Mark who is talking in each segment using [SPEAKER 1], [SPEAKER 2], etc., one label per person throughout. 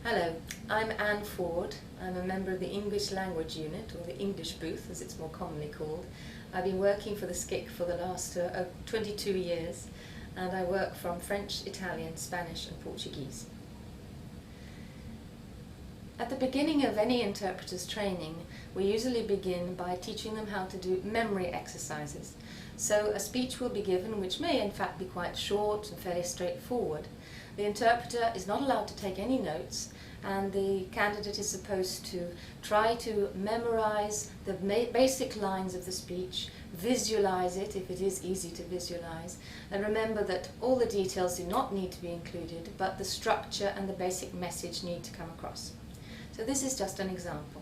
[SPEAKER 1] Hello, I'm Anne Ford. I'm a member of the English Language Unit, or the English Booth as it's more commonly called. I've been working for the SCIC for the last 22 years, and I work from French, Italian, Spanish and Portuguese. At the beginning of any interpreter's training, we usually begin by teaching them how to do memory exercises. So a speech will be given which may in fact be quite short and fairly straightforward. The interpreter is not allowed to take any notes, and the candidate is supposed to try to memorize the basic lines of the speech, visualize it if it is easy to visualize, and remember that all the details do not need to be included, but the structure and the basic message need to come across. So this is just an example.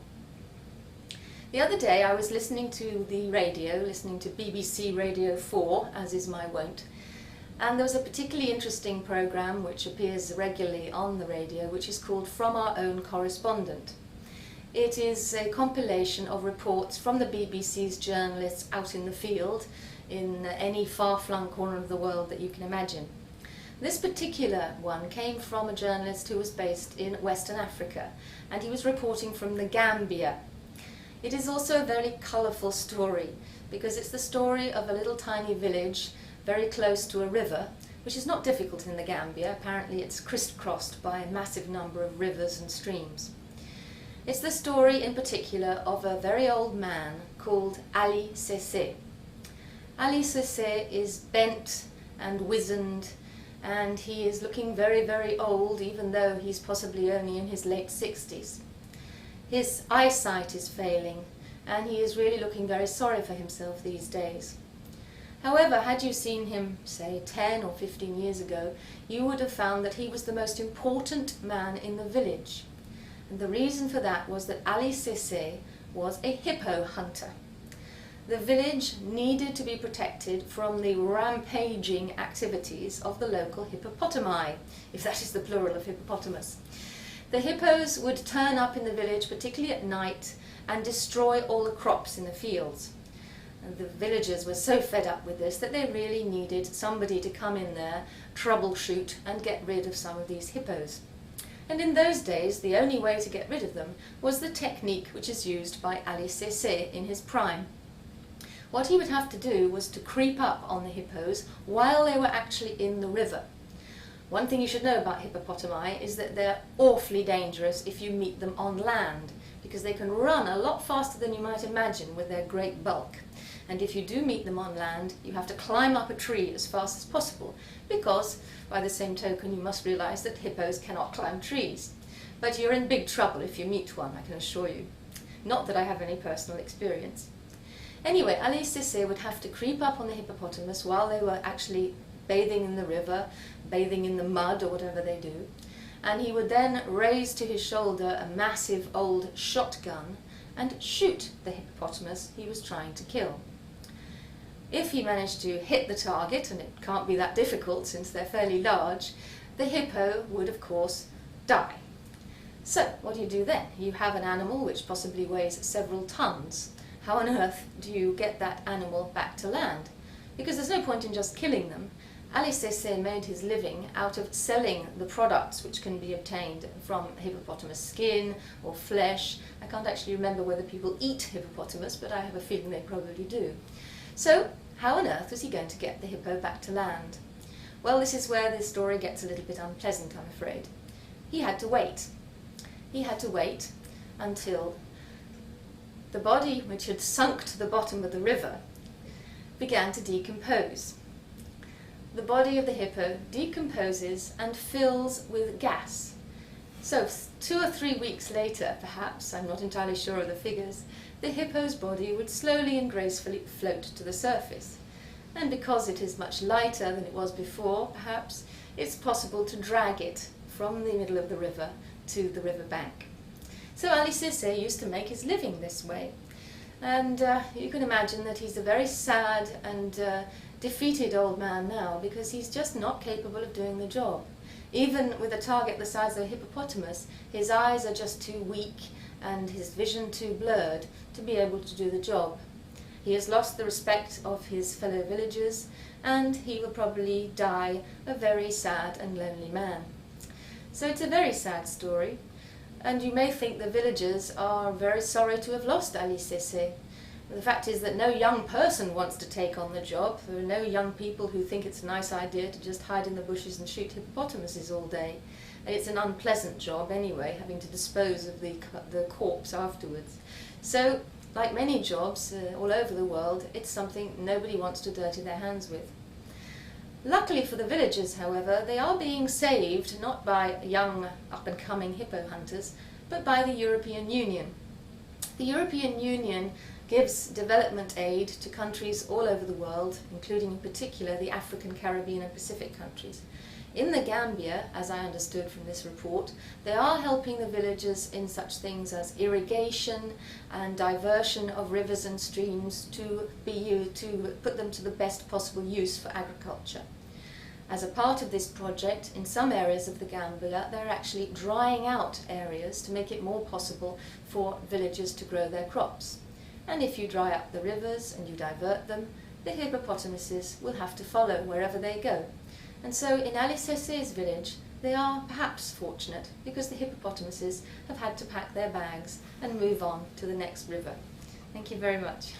[SPEAKER 1] The other day I was listening to the radio, listening to BBC Radio 4, as is my wont, and there was a particularly interesting programme which appears regularly on the radio, which is called From Our Own Correspondent. It is a compilation of reports from the BBC's journalists out in the field, in any far-flung corner of the world that you can imagine. This particular one came from a journalist who was based in Western Africa, and he was reporting from the Gambia. It is also a very colourful story, because it's the story of a little tiny village very close to a river, which is not difficult in the Gambia. Apparently it's crisscrossed by a massive number of rivers and streams. It's the story in particular of a very old man called Ali Cissé. Ali Cissé is bent and wizened, and he is looking very, very old, even though he's possibly only in his late 60s. His eyesight is failing, and he is really looking very sorry for himself these days. However, had you seen him, say, 10 or 15 years ago, you would have found that he was the most important man in the village. And the reason for that was that Ali Cissé was a hippo hunter. The village needed to be protected from the rampaging activities of the local hippopotami, if that is the plural of hippopotamus. The hippos would turn up in the village, particularly at night, and destroy all the crops in the fields. And the villagers were so fed up with this that they really needed somebody to come in there, troubleshoot, and get rid of some of these hippos. And in those days, the only way to get rid of them was the technique which is used by Ali Cissé in his prime. What he would have to do was to creep up on the hippos while they were actually in the river. One thing you should know about hippopotami is that they're awfully dangerous if you meet them on land, because they can run a lot faster than you might imagine with their great bulk. And if you do meet them on land, you have to climb up a tree as fast as possible, because, by the same token, you must realize that hippos cannot climb trees. But you're in big trouble if you meet one, I can assure you. Not that I have any personal experience. Anyway, Ali Cissé would have to creep up on the hippopotamus while they were actually bathing in the river, bathing in the mud or whatever they do, and he would then raise to his shoulder a massive old shotgun and shoot the hippopotamus he was trying to kill. If he managed to hit the target, and it can't be that difficult since they're fairly large, the hippo would of course die. So what do you do then? You have an animal which possibly weighs several tons. How on earth do you get that animal back to land? Because there's no point in just killing them. Ali Cissé made his living out of selling the products which can be obtained from hippopotamus skin or flesh. I can't actually remember whether people eat hippopotamus, but I have a feeling they probably do. So, how on earth was he going to get the hippo back to land? Well, this is where the story gets a little bit unpleasant, I'm afraid. He had to wait. He had to wait until the body, which had sunk to the bottom of the river, began to decompose. The body of the hippo decomposes and fills with gas. So 2 or 3 weeks later, perhaps, I'm not entirely sure of the figures, the hippo's body would slowly and gracefully float to the surface. And because it is much lighter than it was before, perhaps, it's possible to drag it from the middle of the river to the river bank. So Ali Cissé used to make his living this way. And you can imagine that he's a very sad and defeated old man now, because he's just not capable of doing the job. Even with a target the size of a hippopotamus, his eyes are just too weak and his vision too blurred to be able to do the job. He has lost the respect of his fellow villagers, and he will probably die a very sad and lonely man. So it's a very sad story, and you may think the villagers are very sorry to have lost Ali Cissé. The fact is that no young person wants to take on the job. There are no young people who think it's a nice idea to just hide in the bushes and shoot hippopotamuses all day. And it's an unpleasant job anyway, having to dispose of the corpse afterwards. So, like many jobs all over the world, it's something nobody wants to dirty their hands with. Luckily for the villagers, however, they are being saved not by young up-and-coming hippo hunters, but by the European Union. The European Union gives development aid to countries all over the world, including in particular the African, Caribbean and Pacific countries. In the Gambia, as I understood from this report, they are helping the villagers in such things as irrigation and diversion of rivers and streams to put them to the best possible use for agriculture. As a part of this project, in some areas of the Gambia, they're actually drying out areas to make it more possible for villagers to grow their crops. And if you dry up the rivers and you divert them, the hippopotamuses will have to follow wherever they go. And so in Ali Cessé's village, they are perhaps fortunate because the hippopotamuses have had to pack their bags and move on to the next river. Thank you very much.